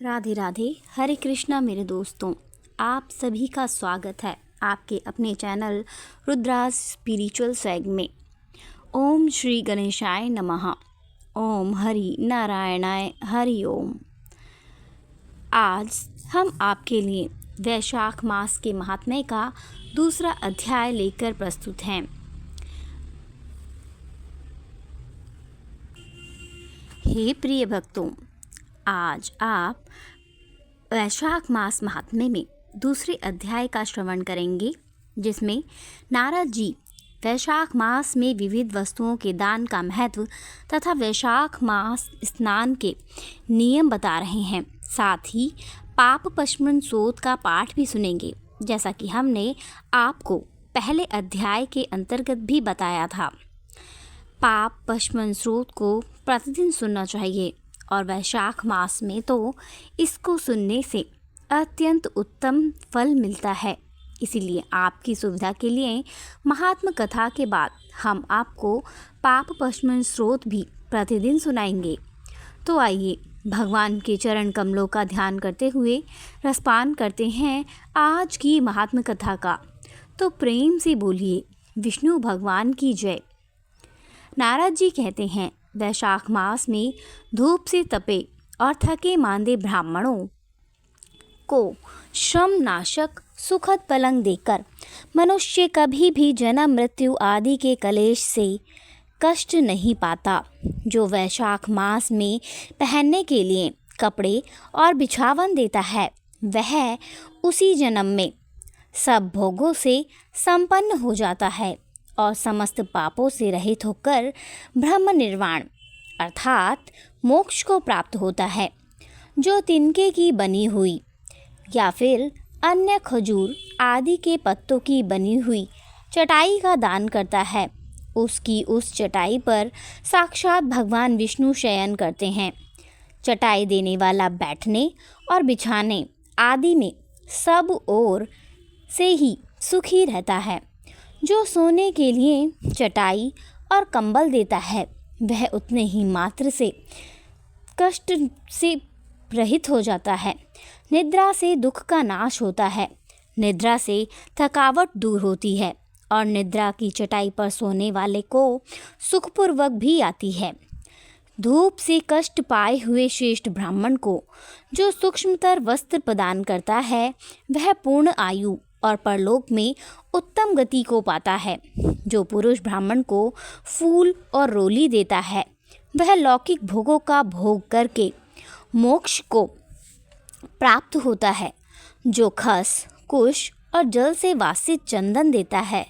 राधे राधे। हरे कृष्णा मेरे दोस्तों, आप सभी का स्वागत है आपके अपने चैनल रुद्रास स्पिरिचुअल स्वैग में। ओम श्री गणेशाय नमः। ओम हरि नारायणाय हरि ओम। आज हम आपके लिए वैशाख मास के महात्म्य का दूसरा अध्याय लेकर प्रस्तुत हैं। हे प्रिय भक्तों, आज आप वैशाख मास महात्म्य में दूसरे अध्याय का श्रवण करेंगे, जिसमें नारद जी वैशाख मास में विविध वस्तुओं के दान का महत्व तथा वैशाख मास स्नान के नियम बता रहे हैं। साथ ही पाप पशमन सोत का पाठ भी सुनेंगे, जैसा कि हमने आपको पहले अध्याय के अंतर्गत भी बताया था। पाप पशमन स्रोत को प्रतिदिन सुनना चाहिए और वैशाख मास में तो इसको सुनने से अत्यंत उत्तम फल मिलता है। इसीलिए आपकी सुविधा के लिए महात्म कथा के बाद हम आपको पाप पशमन स्रोत भी प्रतिदिन सुनाएंगे। तो आइए भगवान के चरण कमलों का ध्यान करते हुए रसपान करते हैं आज की महात्म कथा का। तो प्रेम से बोलिए विष्णु भगवान की जय। नारद जी कहते हैं, वैशाख मास में धूप से तपे और थके मांदे ब्राह्मणों को श्रम नाशक सुखद पलंग देकर मनुष्य कभी भी जन्म मृत्यु आदि के कलेश से कष्ट नहीं पाता। जो वैशाख मास में पहनने के लिए कपड़े और बिछावन देता है, वह उसी जन्म में सब भोगों से संपन्न हो जाता है और समस्त पापों से रहित होकर ब्रह्म निर्वाण अर्थात मोक्ष को प्राप्त होता है। जो तिनके की बनी हुई या फिर अन्य खजूर आदि के पत्तों की बनी हुई चटाई का दान करता है, उसकी उस चटाई पर साक्षात भगवान विष्णु शयन करते हैं। चटाई देने वाला बैठने और बिछाने आदि में सब ओर से ही सुखी रहता है। जो सोने के लिए चटाई और कंबल देता है, वह उतने ही मात्र से कष्ट से रहित हो जाता है। निद्रा से दुख का नाश होता है, निद्रा से थकावट दूर होती है और निद्रा की चटाई पर सोने वाले को सुखपूर्वक भी आती है। धूप से कष्ट पाए हुए श्रेष्ठ ब्राह्मण को जो सूक्ष्मतर वस्त्र प्रदान करता है, वह पूर्ण आयु और परलोक में उत्तम गति को पाता है। जो पुरुष ब्राह्मण को फूल और रोली देता है, वह लौकिक भोगों का भोग करके मोक्ष को प्राप्त होता है। जो खस कुश और जल से वासित चंदन देता है,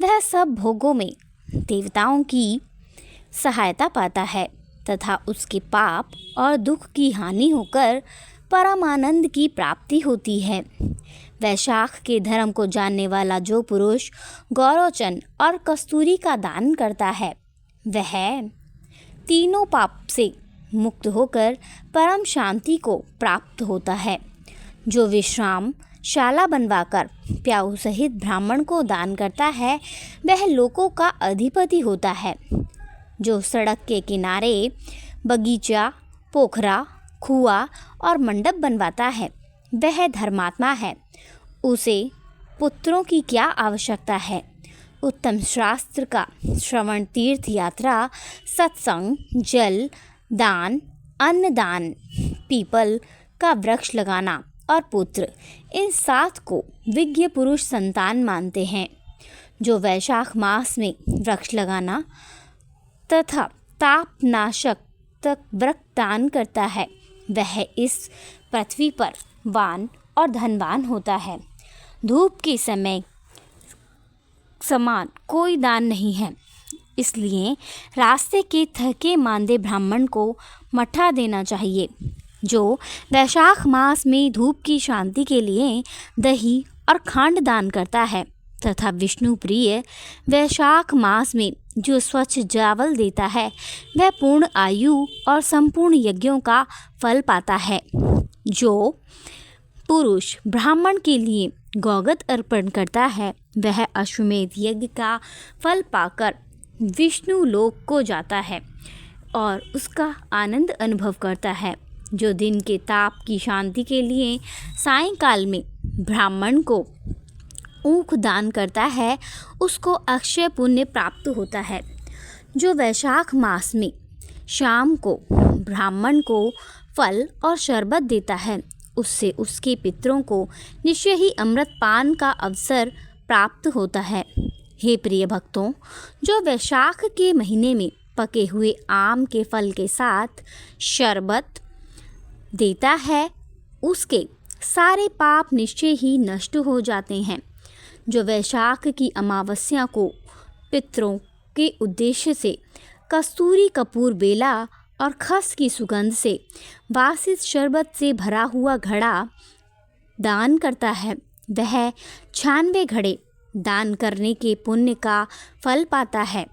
वह सब भोगों में देवताओं की सहायता पाता है तथा उसके पाप और दुख की हानि होकर परमानंद की प्राप्ति होती है। वैशाख के धर्म को जानने वाला जो पुरुष गौरोचन और कस्तूरी का दान करता है, वह तीनों पाप से मुक्त होकर परम शांति को प्राप्त होता है। जो विश्राम शाला बनवाकर प्याऊ सहित ब्राह्मण को दान करता है, वह लोकों का अधिपति होता है। जो सड़क के किनारे बगीचा, पोखरा, कुआं और मंडप बनवाता है, वह धर्मात्मा है। उसे पुत्रों की क्या आवश्यकता है। उत्तम शास्त्र का श्रवण, तीर्थ यात्रा, सत्संग, जल दान, अन्नदान, पीपल का वृक्ष लगाना और पुत्र, इन 7 को विज्ञ पुरुष संतान मानते हैं। जो वैशाख मास में वृक्ष लगाना तथा तापनाशक तक वृक्ष दान करता है, वह इस पृथ्वी पर वान और धनवान होता है। धूप के समय समान कोई दान नहीं है, इसलिए रास्ते के थके मांदे ब्राह्मण को मठा देना चाहिए। जो वैशाख मास में धूप की शांति के लिए दही और खांड दान करता है तथा विष्णु प्रिय वैशाख मास में जो स्वच्छ चावल देता है, वह पूर्ण आयु और संपूर्ण यज्ञों का फल पाता है। जो पुरुष ब्राह्मण के लिए गौगत अर्पण करता है, वह अश्वमेध यज्ञ का फल पाकर विष्णु लोक को जाता है और उसका आनंद अनुभव करता है। जो दिन के ताप की शांति के लिए सायंकाल में ब्राह्मण को ऊख दान करता है, उसको अक्षय पुण्य प्राप्त होता है। जो वैशाख मास में शाम को ब्राह्मण को फल और शरबत देता है, उससे उसके पितरों को निश्चय ही अमृत पान का अवसर प्राप्त होता है। हे प्रिय भक्तों, जो वैशाख के महीने में पके हुए आम के फल के साथ शरबत देता है, उसके सारे पाप निश्चय ही नष्ट हो जाते हैं। जो वैशाख की अमावस्या को पितरों के उद्देश्य से कस्तूरी कपूर बेला और खस की सुगंध से वासित शरबत से भरा हुआ घड़ा दान करता है, वह 96 घड़े दान करने के पुण्य का फल पाता है।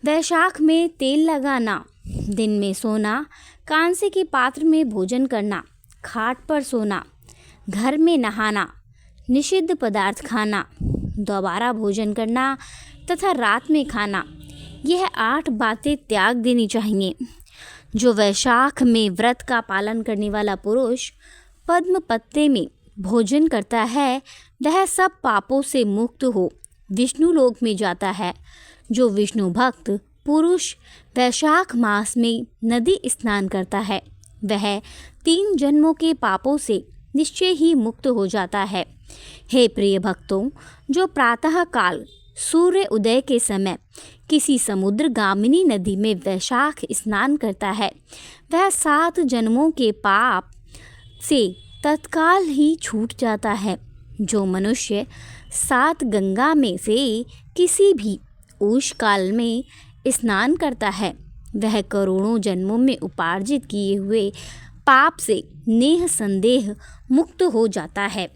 वैशाख में तेल लगाना, दिन में सोना, कांसे के पात्र में भोजन करना, खाट पर सोना, घर में नहाना, निषिद्ध पदार्थ खाना, दोबारा भोजन करना तथा रात में खाना, यह 8 बातें त्याग देनी चाहिए। जो वैशाख में व्रत का पालन करने वाला पुरुष पद्म पत्ते में भोजन करता है, वह सब पापों से मुक्त हो विष्णु लोक में जाता है। जो विष्णु भक्त पुरुष वैशाख मास में नदी स्नान करता है, वह 3 जन्मों के पापों से निश्चय ही मुक्त हो जाता है। हे प्रिय भक्तों, जो प्रातः काल सूर्य उदय के समय किसी समुद्रगामिनी नदी में वैशाख स्नान करता है, वह 7 जन्मों के पाप से तत्काल ही छूट जाता है। जो मनुष्य 7 गंगा में से किसी भी उष काल में स्नान करता है, वह करोड़ों जन्मों में उपार्जित किए हुए पाप से नेह संदेह मुक्त हो जाता है।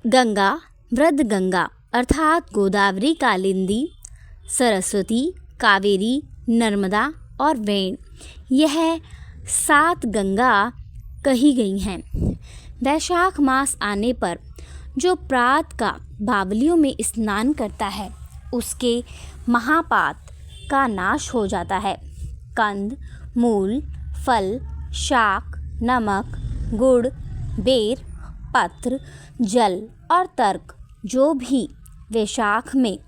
गंगा, वृद्ध गंगा अर्थात गोदावरी, कालिंदी, सरस्वती, कावेरी, नर्मदा और वेण, यह 7 गंगा कही गई हैं। वैशाख मास आने पर जो प्रातः का बावलियों में स्नान करता है, उसके महापात का नाश हो जाता है। कंद, मूल, फल, शाक, नमक, गुड़, बेर, पत्र, जल और तर्क जो भी वैशाख में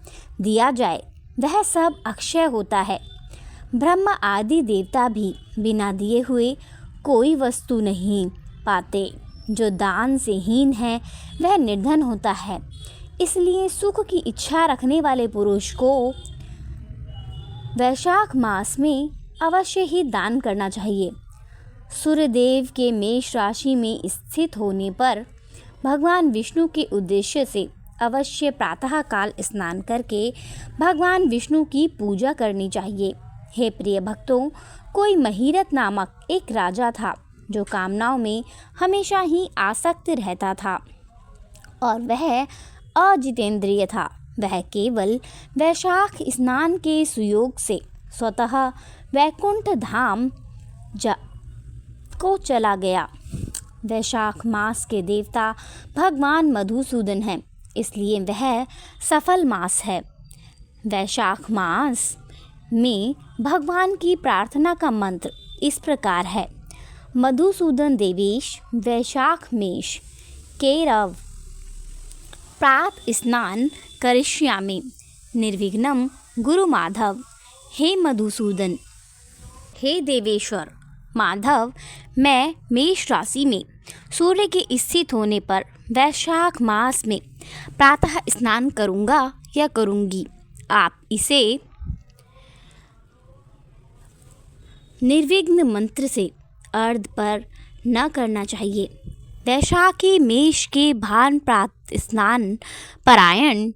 दिया जाए, वह सब अक्षय होता है। ब्रह्मा आदि देवता भी बिना दिए हुए कोई वस्तु नहीं पाते। जो दान से हीन है, वह निर्धन होता है। इसलिए सुख की इच्छा रखने वाले पुरुष को वैशाख मास में अवश्य ही दान करना चाहिए। सूर्यदेव के मेष राशि में स्थित होने पर भगवान विष्णु के उद्देश्य से अवश्य प्रातःकाल स्नान करके भगवान विष्णु की पूजा करनी चाहिए। हे प्रिय भक्तों, कोई महिरथ नामक एक राजा था जो कामनाओं में हमेशा ही आसक्त रहता था और वह अजितेंद्रिय था। वह केवल वैशाख स्नान के सुयोग से स्वतः वैकुंठ धाम को चला गया। वैशाख मास के देवता भगवान मधुसूदन हैं, इसलिए वह सफल मास है। वैशाख मास में भगवान की प्रार्थना का मंत्र इस प्रकार है: मधुसूदन देवेश वैशाख मेष केरव प्रात स्नान करिष्यामि निर्विघ्नं गुरु माधव। हे मधुसूदन, हे देवेश्वर माधव, मैं मेष राशि में सूर्य के स्थित होने पर वैशाख मास में प्रातः स्नान करूँगा या करूँगी। आप इसे निर्विघ्न मंत्र से अर्ध पर न करना चाहिए। वैशाखी मेष के भान प्रातः स्नान परायण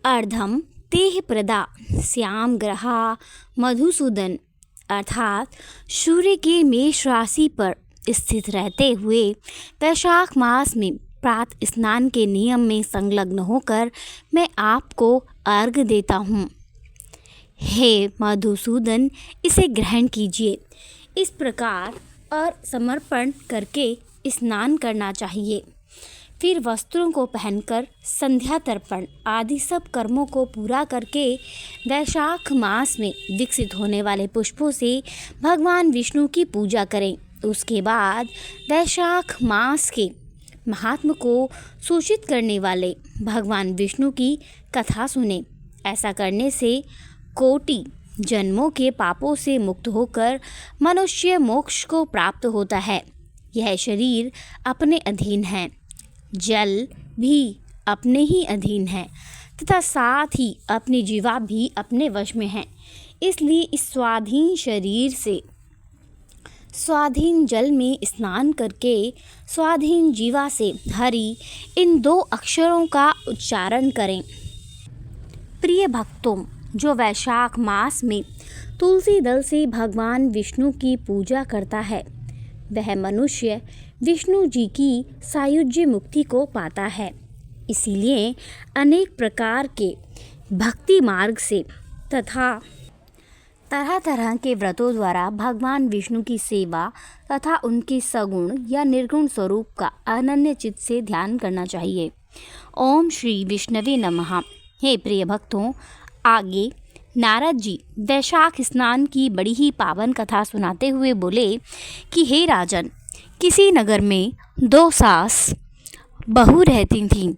अर्धम तेह प्रदा श्याम ग्रहा मधुसूदन अर्थात सूर्य के मेष राशि पर स्थित रहते हुए वैशाख मास में प्रातः स्नान के नियम में संलग्न होकर मैं आपको अर्घ्य देता हूँ। हे मधुसूदन, इसे ग्रहण कीजिए। इस प्रकार और समर्पण करके स्नान करना चाहिए। फिर वस्त्रों को पहनकर संध्या तर्पण आदि सब कर्मों को पूरा करके वैशाख मास में विकसित होने वाले पुष्पों से भगवान विष्णु की पूजा करें। उसके बाद वैशाख मास के महात्म को सूचित करने वाले भगवान विष्णु की कथा सुने। ऐसा करने से कोटि जन्मों के पापों से मुक्त होकर मनुष्य मोक्ष को प्राप्त होता है। यह शरीर अपने अधीन है, जल भी अपने ही अधीन है तथा साथ ही अपनी जीवा भी अपने वश में है। इसलिए इस स्वाधीन शरीर से स्वाधीन जल में स्नान करके स्वाधीन जीवा से हरि इन 2 अक्षरों का उच्चारण करें। प्रिय भक्तों, जो वैशाख मास में तुलसी दल से भगवान विष्णु की पूजा करता है वह मनुष्य विष्णु जी की सायुज्य मुक्ति को पाता है। इसीलिए अनेक प्रकार के भक्ति मार्ग से तथा तरह तरह के व्रतों द्वारा भगवान विष्णु की सेवा तथा उनके सगुण या निर्गुण स्वरूप का अनन्य चित्त से ध्यान करना चाहिए। ओम श्री विष्णवे नमः। हे प्रिय भक्तों, आगे नारद जी वैशाख स्नान की बड़ी ही पावन कथा सुनाते हुए बोले कि हे राजन, किसी नगर में 2 सास बहू रहती थीं।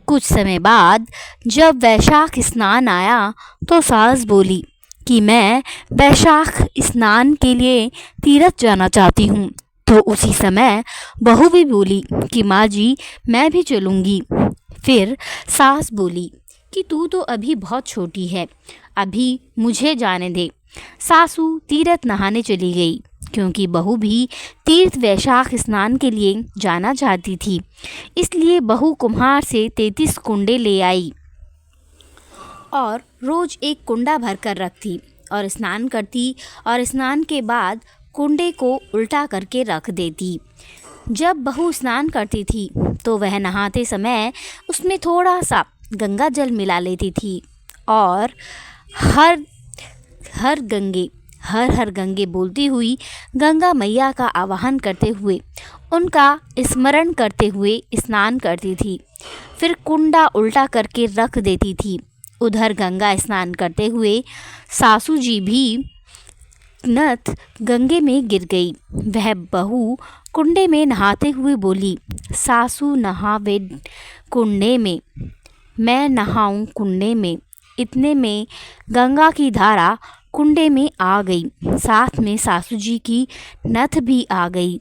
कुछ समय बाद जब वैशाख स्नान आया तो सास बोली कि मैं वैशाख स्नान के लिए तीर्थ जाना चाहती हूँ। तो उसी समय बहू भी बोली कि माँ जी, मैं भी चलूँगी। फिर सास बोली कि तू तो अभी बहुत छोटी है, अभी मुझे जाने दे। सासू तीर्थ नहाने चली गई क्योंकि बहू भी तीर्थ वैशाख स्नान के लिए जाना चाहती थी। इसलिए बहू कुम्हार से 33 कुंडे ले आई और रोज एक कुंडा भर कर रखती और स्नान करती और स्नान के बाद कुंडे को उल्टा करके रख देती। जब बहू स्नान करती थी तो वह नहाते समय उसमें थोड़ा सा गंगा जल मिला लेती थी और हर हर गंगे बोलती हुई गंगा मैया का आवाहन करते हुए उनका स्मरण करते हुए स्नान करती थी। फिर कुंडा उल्टा करके रख देती थी। उधर गंगा स्नान करते हुए सासू जी भी नथ गंगे में गिर गई। वह बहू कुंडे में नहाते हुए बोली, सासू नहावे कुंडे में, मैं नहाऊं कुंडे में। इतने में गंगा की धारा कुंडे में आ गई, साथ में सासू जी की नथ भी आ गई।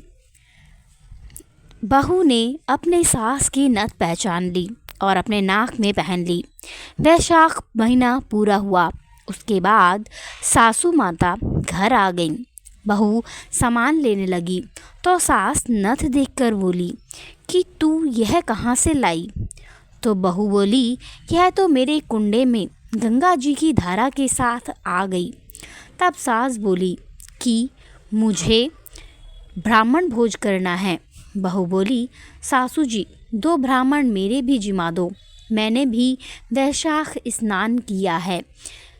बहू ने अपने सास की नथ पहचान ली और अपने नाक में पहन ली। वैशाख महीना पूरा हुआ। उसके बाद सासू माता घर आ गईं। बहू सामान लेने लगी तो सास नथ देखकर बोली कि तू यह कहाँ से लाई? तो बहू बोली, यह तो मेरे कुंडे में गंगा जी की धारा के साथ आ गई। तब सास बोली कि मुझे ब्राह्मण भोज करना है। बहू बोली, सासू जी 2 ब्राह्मण मेरे भी जिमा दो, मैंने भी वैशाख स्नान किया है।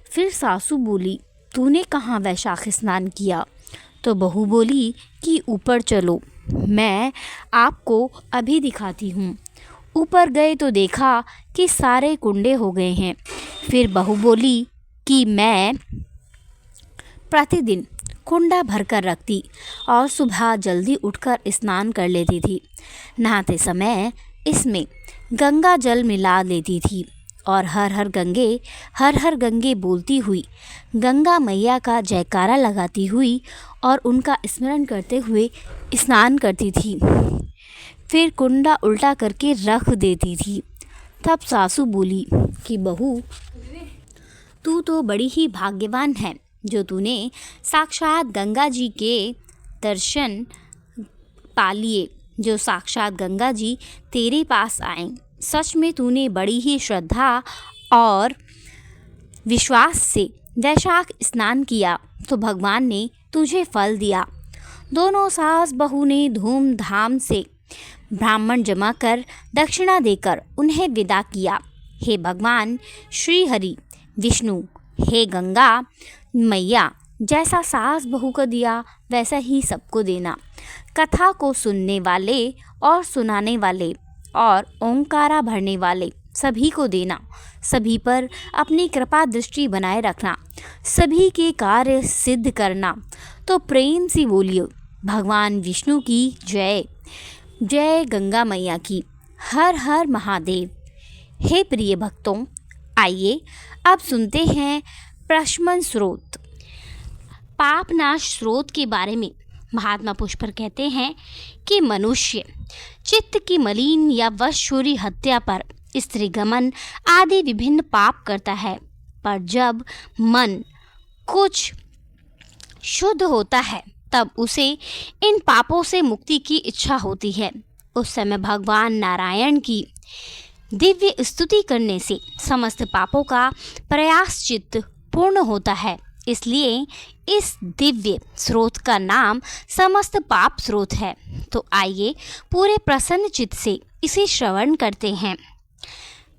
फिर सासू बोली, तूने कहाँ वैशाख स्नान किया? तो बहू बोली कि ऊपर चलो, मैं आपको अभी दिखाती हूँ। ऊपर गए तो देखा कि सारे कुंडे हो गए हैं। फिर बहू बोली कि मैं प्रतिदिन कुंडा भरकर रखती और सुबह जल्दी उठकर स्नान कर लेती थी। नहाते समय इसमें गंगा जल मिला लेती थी और हर हर गंगे बोलती हुई गंगा मैया का जयकारा लगाती हुई और उनका स्मरण करते हुए स्नान करती थी। फिर कुंडा उल्टा करके रख देती थी। तब सासू बोली कि बहू, तू तो बड़ी ही भाग्यवान है जो तूने साक्षात गंगा जी के दर्शन पा लिए, जो साक्षात गंगा जी तेरे पास आए। सच में तूने बड़ी ही श्रद्धा और विश्वास से वैशाख स्नान किया तो भगवान ने तुझे फल दिया। दोनों सास बहू ने धूमधाम से ब्राह्मण जमा कर दक्षिणा देकर उन्हें विदा किया। हे भगवान श्री हरि विष्णु, हे गंगा मैया, जैसा सास बहू को दिया वैसा ही सबको देना। कथा को सुनने वाले और सुनाने वाले और ओंकारा भरने वाले सभी को देना, सभी पर अपनी कृपा दृष्टि बनाए रखना, सभी के कार्य सिद्ध करना। तो प्रेम से बोलिए भगवान विष्णु की जय, जय गंगा मैया की, हर हर महादेव। हे प्रिय भक्तों, आइए अब सुनते हैं प्रशमन स्रोत। पापनाश स्रोत के बारे में महात्मा पुष्कर कहते हैं कि मनुष्य चित्त की मलिन या वशचोरी हत्या पर, स्त्री गमन आदि विभिन्न पाप करता है, पर जब मन कुछ शुद्ध होता है तब उसे इन पापों से मुक्ति की इच्छा होती है। उस समय भगवान नारायण की दिव्य स्तुति करने से समस्त पापों का प्रायश्चित पूर्ण होता है। इसलिए इस दिव्य स्रोत का नाम समस्त पाप स्रोत है। तो आइए पूरे प्रसन्न चित्त से इसे श्रवण करते हैं।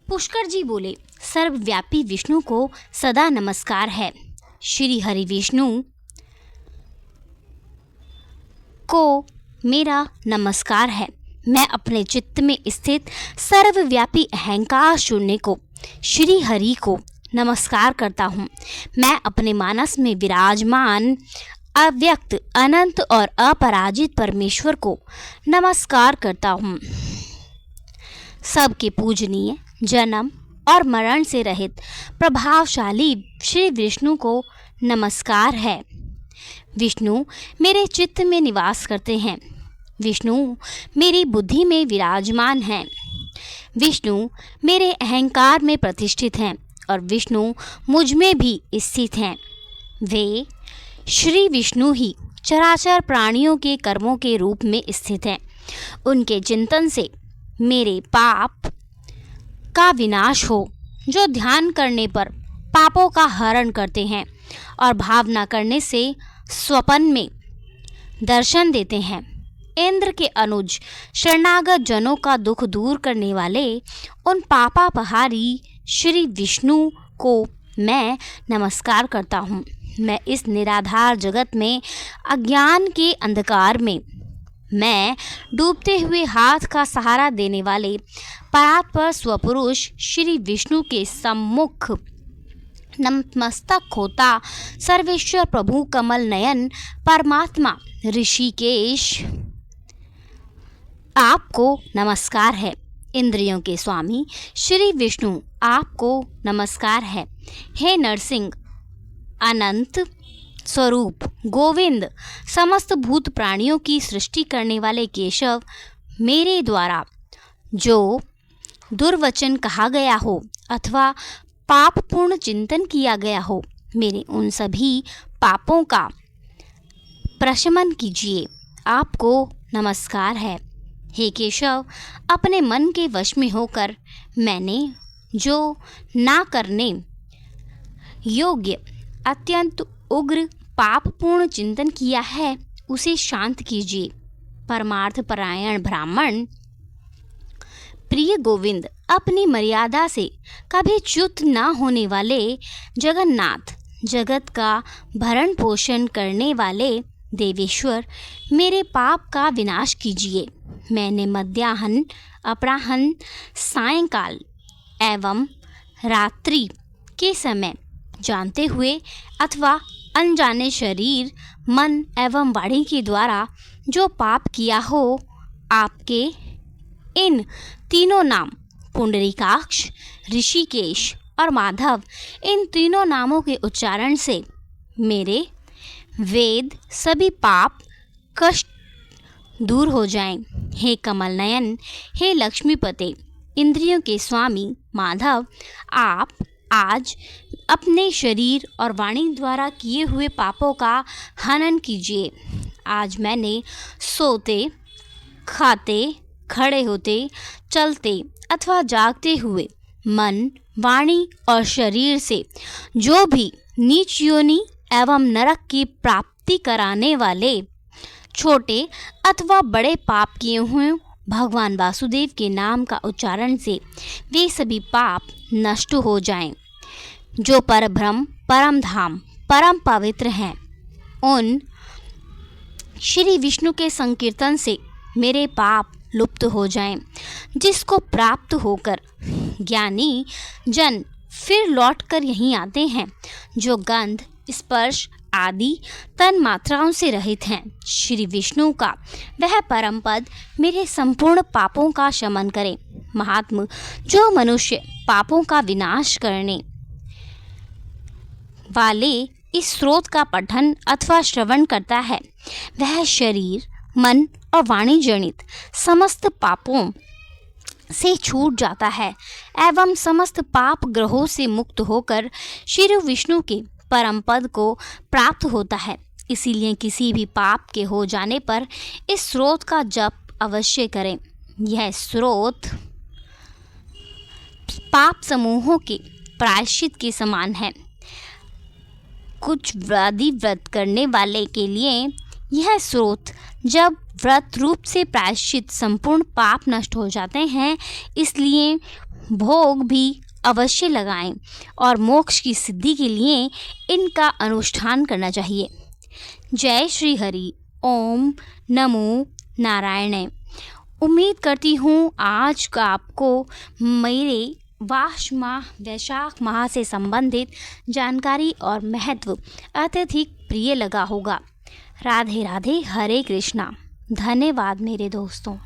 पुष्कर जी बोले, सर्वव्यापी विष्णु को सदा नमस्कार है। श्री हरि विष्णु को मेरा नमस्कार है। मैं अपने चित्त में स्थित सर्वव्यापी अहंकार शून्य को, श्री हरि को नमस्कार करता हूँ। मैं अपने मानस में विराजमान अव्यक्त, अनंत और अपराजित परमेश्वर को नमस्कार करता हूँ। सबके पूजनीय, जन्म और मरण से रहित प्रभावशाली श्री विष्णु को नमस्कार है। विष्णु मेरे चित्त में निवास करते हैं। विष्णु मेरी बुद्धि में विराजमान हैं। विष्णु मेरे अहंकार में प्रतिष्ठित हैं और विष्णु मुझ में भी स्थित हैं। वे श्री विष्णु ही चराचर प्राणियों के कर्मों के रूप में स्थित हैं। उनके चिंतन से मेरे पाप का विनाश हो, जो ध्यान करने पर पापों का हरण करते हैं और भावना करने से स्वप्न में दर्शन देते हैं। इंद्र के अनुज शरणागत जनों का दुख दूर करने वाले उन पापापहारी श्री विष्णु को मैं नमस्कार करता हूँ। मैं इस निराधार जगत में अज्ञान के अंधकार में मैं डूबते हुए हाथ का सहारा देने वाले परात्पर स्वपुरुष श्री विष्णु के सम्मुख नतमस्तक होता सर्वेश्वर प्रभु कमल नयन परमात्मा ऋषिकेश आपको नमस्कार है। इंद्रियों के स्वामी श्री विष्णु आपको नमस्कार है। हे नरसिंह, अनंत स्वरूप गोविंद, समस्त भूत प्राणियों की सृष्टि करने वाले केशव, मेरे द्वारा जो दुर्वचन कहा गया हो अथवा पापपूर्ण चिंतन किया गया हो, मेरे उन सभी पापों का प्रशमन कीजिए। आपको नमस्कार है। हे केशव, अपने मन के वश में होकर मैंने जो ना करने योग्य अत्यंत उग्र पापपूर्ण चिंतन किया है, उसे शांत कीजिए। परमार्थ परायण ब्राह्मण प्रिय गोविंद, अपनी मर्यादा से कभी च्युत न होने वाले जगन्नाथ, जगत का भरण पोषण करने वाले देवेश्वर, मेरे पाप का विनाश कीजिए। मैंने मध्याह्न, अपराह्न, सायंकाल एवं रात्रि के समय जानते हुए अथवा अनजाने शरीर, मन एवं वाणी के द्वारा जो पाप किया हो, आपके इन तीनों नाम पुंडरीकाक्ष, ऋषिकेश और माधव, इन तीनों नामों के उच्चारण से मेरे वेद सभी पाप कष्ट दूर हो जाएं। हे कमल नयन, हे लक्ष्मीपते, इंद्रियों के स्वामी माधव, आप आज अपने शरीर और वाणी द्वारा किए हुए पापों का हनन कीजिए। आज मैंने सोते, खाते, खड़े होते, चलते अथवा जागते हुए मन, वाणी और शरीर से जो भी नीच योनि एवं नरक की प्राप्ति कराने वाले छोटे अथवा बड़े पाप किए हुए, भगवान वासुदेव के नाम का उच्चारण से वे सभी पाप नष्ट हो जाएं। जो परब्रह्म, परम धाम, परम पवित्र हैं, उन श्री विष्णु के संकीर्तन से मेरे पाप लुप्त हो जाएं, जिसको प्राप्त होकर ज्ञानी जन फिर लौटकर यहीं आते हैं, जो गंध, स्पर्श आदि तन मात्राओं से रहित हैं। श्री विष्णु का वह परम पद मेरे संपूर्ण पापों का शमन करे। महात्म, जो मनुष्य पापों का विनाश करने वाले इस स्रोत का पठन अथवा श्रवण करता है, वह शरीर, मन और वाणी जनित समस्त पापों से छूट जाता है एवं समस्त पाप ग्रहों से मुक्त होकर श्री विष्णु के परम पद को प्राप्त होता है। इसीलिए किसी भी पाप के हो जाने पर इस स्रोत का जप अवश्य करें। यह स्रोत पाप समूहों के प्रायश्चित के समान है। कुछ व्रत करने वाले के लिए यह स्रोत जब व्रत रूप से प्रायश्चित संपूर्ण पाप नष्ट हो जाते हैं, इसलिए भोग भी अवश्य लगाएं और मोक्ष की सिद्धि के लिए इनका अनुष्ठान करना चाहिए। जय श्री हरि। ओम नमो नारायण। उम्मीद करती हूँ आज का आपको मेरे वैशाख माह से संबंधित जानकारी और महत्व अत्यधिक प्रिय लगा होगा। राधे राधे। हरे कृष्णा। धन्यवाद मेरे दोस्तों।